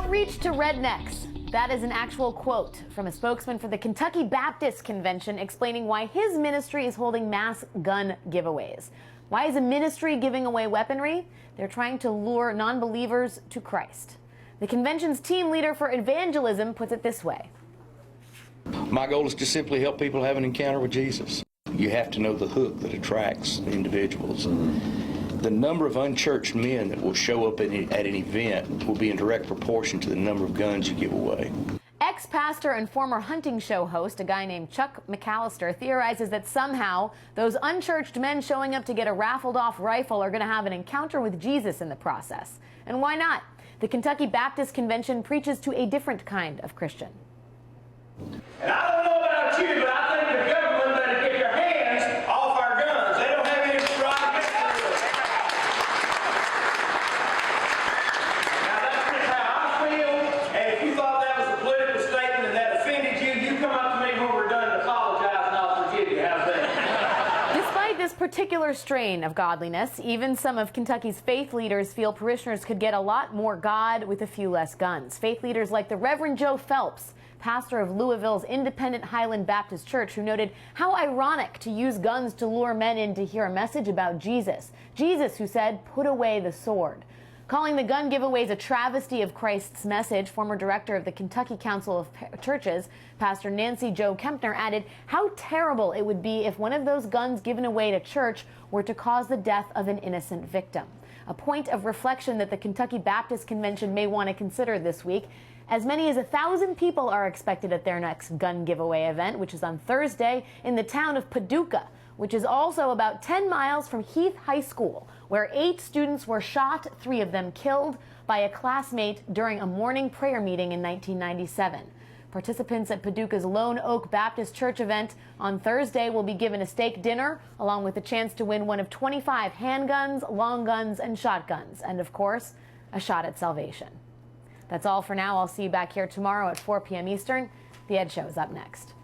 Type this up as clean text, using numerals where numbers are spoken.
Outreach to rednecks. That is an actual quote from a spokesman for the Kentucky Baptist Convention explaining why his ministry is holding mass gun giveaways. Why is a ministry giving away weaponry? They're trying to lure non-believers to Christ. The convention's team leader for evangelism puts it this way. My goal is to simply help people have an encounter with Jesus. You have to know the hook that attracts individuals. The number of unchurched men that will show up at an event will be in direct proportion to the number of guns you give away. Ex-pastor and former hunting show host, a guy named Chuck McAllister, theorizes that somehow those unchurched men showing up to get a raffled-off rifle are going to have an encounter with Jesus in the process. And why not? The Kentucky Baptist Convention preaches to a different kind of Christian. And I don't know about you, but I think the government better get their hands off our guns. They don't have any right to get to us. Now that's just how I feel, and if you thought that was a political statement and that offended you, you come up to me when we're done and apologize and I'll forgive you. How's that? Despite this particular strain of godliness, even some of Kentucky's faith leaders feel parishioners could get a lot more God with a few less guns. Faith leaders like the Reverend Joe Phelps, pastor of Louisville's Independent Highland Baptist Church, who noted how ironic to use guns to lure men in to hear a message about Jesus. Jesus, who said, "Put away the sword." Calling the gun giveaways a travesty of Christ's message, former director of the Kentucky Council of Churches, Pastor Nancy Jo Kempner, added how terrible it would be if one of those guns given away to church were to cause the death of an innocent victim. A point of reflection that the Kentucky Baptist Convention may want to consider this week. As many as 1,000 people are expected at their next gun giveaway event, which is on Thursday in the town of Paducah, which is also about 10 miles from Heath High School, where 8 students were shot, 3 of them killed, by a classmate during a morning prayer meeting in 1997. Participants at Paducah's Lone Oak Baptist Church event on Thursday will be given a steak dinner, along with a chance to win one of 25 handguns, long guns, and shotguns, and of course, a shot at salvation. That's all for now. I'll see you back here tomorrow at 4 p.m. Eastern. The Ed Show is up next.